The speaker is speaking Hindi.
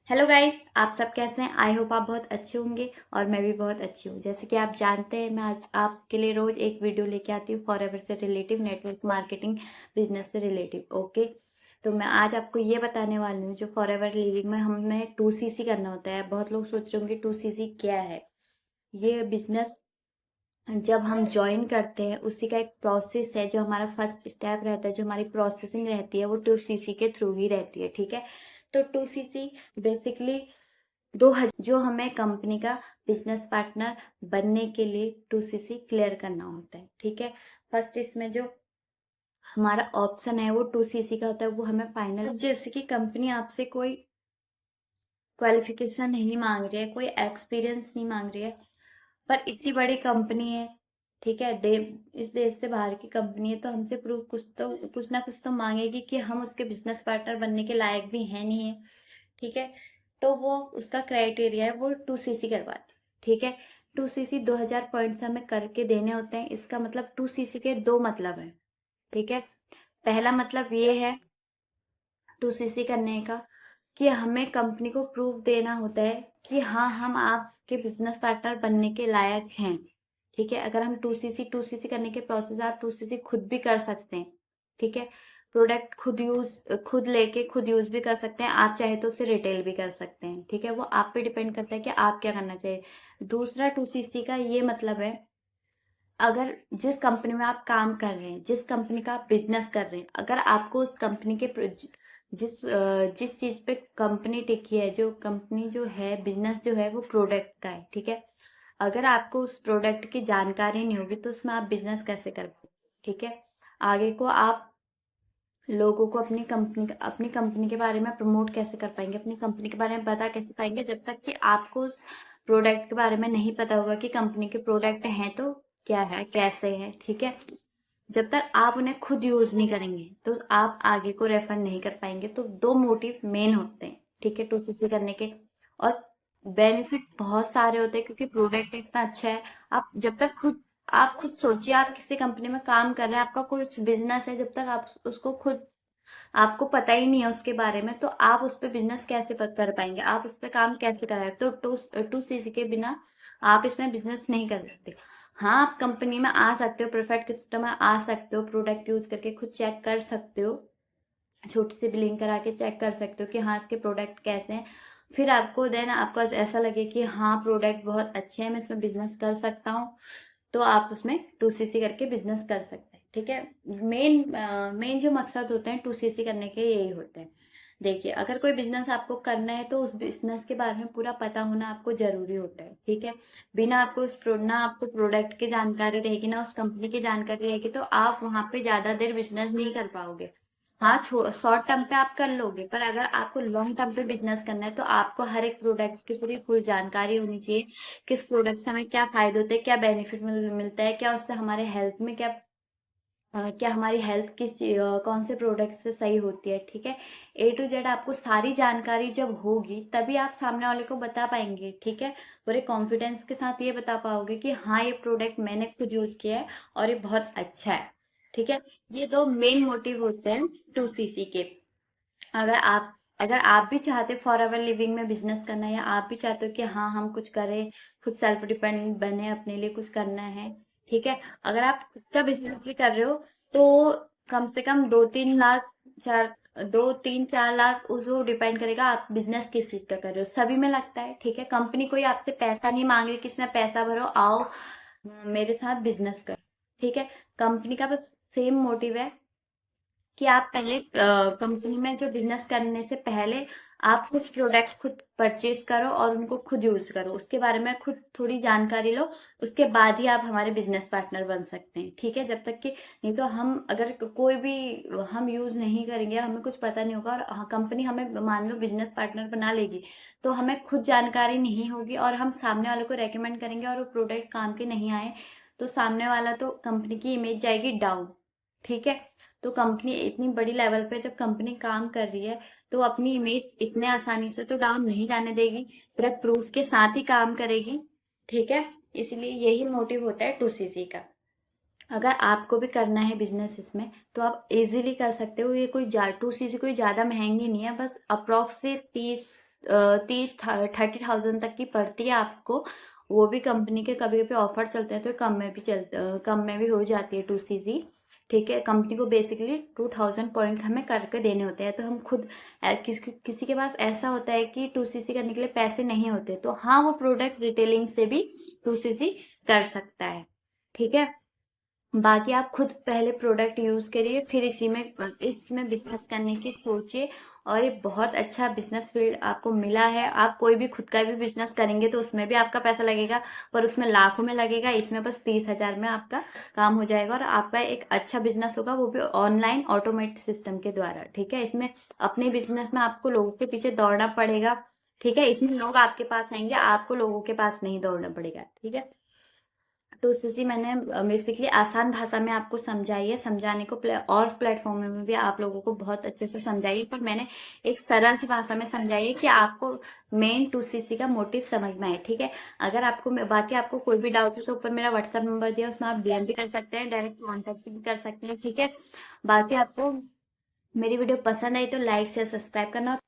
हेलो गाइस, आप सब कैसे हैं? आई होप आप बहुत अच्छे होंगे और मैं भी बहुत अच्छी हूँ। जैसे कि आप जानते हैं, मैं आज आपके लिए रोज एक वीडियो लेके आती हूँ फॉरएवर से रिलेटिव, नेटवर्क मार्केटिंग, बिजनेस से रिलेटिव। ओके, तो मैं आज आपको ये बताने वाली हूँ जो फॉरएवर लिविंग में हमें 2CC करना होता है। बहुत लोग सोच रहे होंगे 2CC क्या है। ये बिजनेस जब हम ज्वाइन करते हैं उसी का एक प्रोसेस है। जो हमारा फर्स्ट स्टेप रहता है, जो हमारी प्रोसेसिंग रहती है, वो 2CC के थ्रू ही रहती है। ठीक है, तो 2CC बेसिकली 2000 जो हमें कंपनी का बिजनेस पार्टनर बनने के लिए 2CC क्लियर करना होता है। ठीक है, फर्स्ट इसमें जो हमारा ऑप्शन है वो 2CC का होता है, वो हमें फाइनल। जैसे कि कंपनी आपसे कोई क्वालिफिकेशन नहीं मांग रही है, कोई एक्सपीरियंस नहीं मांग रही है, पर इतनी बड़ी कंपनी है, ठीक है, इस देश से बाहर की कंपनी है, तो हमसे प्रूफ कुछ ना कुछ तो मांगेगी कि हम उसके बिजनेस पार्टनर बनने के लायक भी हैं नहीं है। ठीक है, तो वो उसका क्राइटेरिया है, वो 2CC करवाते हैं। ठीक है, 2CC 2000 पॉइंट्स हमें करके देने होते हैं। इसका मतलब 2CC के दो मतलब है। ठीक है, पहला मतलब ये है 2CC करने का कि हमें कंपनी को प्रूफ देना होता है कि हाँ, हम आपके बिजनेस पार्टनर बनने के लायक हैं। ठीक है, अगर हम 2CC करने के प्रोसेस, आप 2CC खुद भी कर सकते हैं। ठीक है, प्रोडक्ट खुद लेके खुद यूज भी कर सकते हैं। आप चाहे तो उसे रिटेल भी कर सकते हैं। ठीक है, वो आप पे डिपेंड करता है कि आप क्या करना चाहिए। दूसरा 2CC का ये मतलब है, अगर जिस कंपनी में आप काम कर रहे हैं, जिस कंपनी का आप बिजनेस कर रहे हैं, अगर आपको उस कंपनी के जिस चीज पे कंपनी टिकी है, जो कंपनी जो है, बिजनेस जो है, वो प्रोडक्ट का है। ठीक है, अगर आपको उस प्रोडक्ट की जानकारी नहीं होगी तो उसमें आप बिजनेस कैसे कर पाएंगे। ठीक है, आगे को आप लोगों को अपनी कंपनी के बारे में प्रमोट कैसे कर पाएंगे, अपनी कंपनी के बारे में बता कैसे पाएंगे, जब तक कि आपको उस प्रोडक्ट के बारे में नहीं पता होगा कि कंपनी के प्रोडक्ट हैं तो क्या है, कैसे है। ठीक है, जब तक आप उन्हें खुद यूज नहीं करेंगे तो आप आगे को रेफर नहीं कर पाएंगे। तो दो मोटिव मेन होते हैं। ठीक है, 2CC करने के। और बेनिफिट बहुत सारे होते हैं क्योंकि प्रोडक्ट इतना अच्छा है। आप खुद सोचिए, आप किसी कंपनी में काम कर रहे हैं, आपका कुछ बिजनेस है, जब तक आप उसको खुद आपको पता ही नहीं है उसके बारे में, तो आप उस पर बिजनेस कैसे कर पाएंगे, आप उस पर काम कैसे कराए। तो 2CC के बिना आप इसमें बिजनेस नहीं कर सकते। हाँ, आप कंपनी में आ सकते हो, परफेक्ट कस्टमर आ सकते हो, प्रोडक्ट यूज करके खुद चेक कर सकते हो, छोटी सी बिलिंग करा के चेक कर सकते हो कि हाँ, इसके प्रोडक्ट कैसे हैं। फिर आपको देन आपको ऐसा लगे कि हाँ, प्रोडक्ट बहुत अच्छे हैं, मैं इसमें बिजनेस कर सकता हूँ, तो आप उसमें 2CC करके बिजनेस कर सकते हैं। ठीक है, मेन मेन जो मकसद होते हैं 2CC करने के यही होते हैं। देखिए, अगर कोई बिजनेस आपको करना है तो उस बिजनेस के बारे में पूरा पता होना आपको जरूरी होता है। ठीक है, बिना आपको ना आपको प्रोडक्ट की जानकारी रहेगी, ना उस कंपनी की जानकारी रहेगी, तो आप वहां पे ज्यादा देर बिजनेस नहीं कर पाओगे। हाँ, शॉर्ट टर्म पे आप कर लोगे, पर अगर आपको लॉन्ग टर्म पे बिजनेस करना है तो आपको हर एक प्रोडक्ट की पूरी फुल जानकारी होनी चाहिए। किस प्रोडक्ट से हमें क्या फायदे होते हैं, क्या बेनिफिट मिलता है, क्या उससे हमारे हेल्थ में क्या हमारी हेल्थ कौन से प्रोडक्ट से सही होती है। ठीक है, A to Z आपको सारी जानकारी जब होगी तभी आप सामने वाले को बता पाएंगे। ठीक है, पूरे कॉन्फिडेंस के साथ ये बता पाओगे कि हाँ, ये प्रोडक्ट मैंने खुद यूज किया है और ये बहुत अच्छा है। ठीक है, ये दो मेन मोटिव होते हैं 2CC के। अगर आप अगर आप भी चाहते फॉर एवर लिविंग में बिजनेस करना है, या आप भी चाहते हो कि हाँ, हम कुछ करें, खुद सेल्फ डिपेंडेंट बने, अपने लिए कुछ करना है। ठीक है, अगर आप खुद का बिजनेस भी कर रहे हो तो कम से कम 2-3 लाख, 4 उसको डिपेंड करेगा आप बिजनेस किस चीज का कर रहे हो, सभी में लगता है। ठीक है, कंपनी कोई आपसे पैसा नहीं मांग रही कि इसमें पैसा भरो, आओ मेरे साथ बिजनेस करो। ठीक है, कंपनी का बस सेम मोटिव है कि आप पहले कंपनी में जो बिजनेस करने से पहले आप कुछ प्रोडक्ट खुद परचेज करो और उनको खुद यूज करो, उसके बारे में खुद थोड़ी जानकारी लो, उसके बाद ही आप हमारे बिजनेस पार्टनर बन सकते हैं। ठीक है, जब तक कि नहीं तो हम अगर कोई भी हम यूज नहीं करेंगे, हमें कुछ पता नहीं होगा, और कंपनी हमें मान लो बिजनेस पार्टनर बना लेगी, तो हमें खुद जानकारी नहीं होगी और हम सामने वाले को रेकमेंड करेंगे और वो प्रोडक्ट काम के नहीं आए, तो सामने वाला तो कंपनी की इमेज जाएगी डाउन। ठीक है, तो कंपनी इतनी बड़ी लेवल पे जब कंपनी काम कर रही है तो अपनी इमेज इतने आसानी से तो डाउन नहीं जाने देगी, पूरा प्रूफ के साथ ही काम करेगी। ठीक है, इसलिए यही मोटिव होता है 2CC का। अगर आपको भी करना है बिजनेस इसमें तो आप इजीली कर सकते हो। ये कोई 2CC कोई ज्यादा महंगी नहीं है, बस अप्रोक्स से 30,000 तक की पड़ती है आपको। वो भी कंपनी के कभी कभी ऑफर चलते हैं तो कम में भी हो जाती है 2cc। ठीक है, कंपनी को बेसिकली 2000 पॉइंट हमें करके देने होते हैं, तो हम खुद किसी के पास ऐसा होता है कि 2cc करने के लिए पैसे नहीं होते, तो हाँ वो प्रोडक्ट रिटेलिंग से भी 2cc कर सकता है। ठीक है, बाकी आप खुद पहले प्रोडक्ट यूज करिए, फिर इसमें बिजनेस करने की सोचिए। और ये बहुत अच्छा बिजनेस फील्ड आपको मिला है। आप कोई भी खुद का भी बिजनेस करेंगे तो उसमें भी आपका पैसा लगेगा, पर उसमें लाखों में लगेगा, इसमें बस 30,000 में आपका काम हो जाएगा और आपका एक अच्छा बिजनेस होगा, वो भी ऑनलाइन ऑटोमेट सिस्टम के द्वारा। ठीक है, इसमें अपने बिजनेस में आपको लोगों के पीछे दौड़ना पड़ेगा। ठीक है, इसमें लोग आपके पास आएंगे, आपको लोगों के पास नहीं दौड़ना पड़ेगा। ठीक है, तो सुशी मैंने बेसिकली आसान भाषा में आपको समझाई है। समझाने को और प्लेटफॉर्म में भी आप लोगों को बहुत अच्छे से समझाई है, पर मैंने एक सरल सी भाषा में समझाई है कि आपको मेन 2cc का मोटिव समझ में आए। ठीक है, अगर बाकी आपको कोई भी डाउट है तो ऊपर मेरा व्हाट्सएप नंबर दिया, उसमें आप डीएम भी कर सकते हैं, डायरेक्ट कॉन्टेक्ट भी कर सकते हैं। ठीक है, बाकी आपको मेरी वीडियो पसंद आई तो लाइक शेयर सब्सक्राइब करना।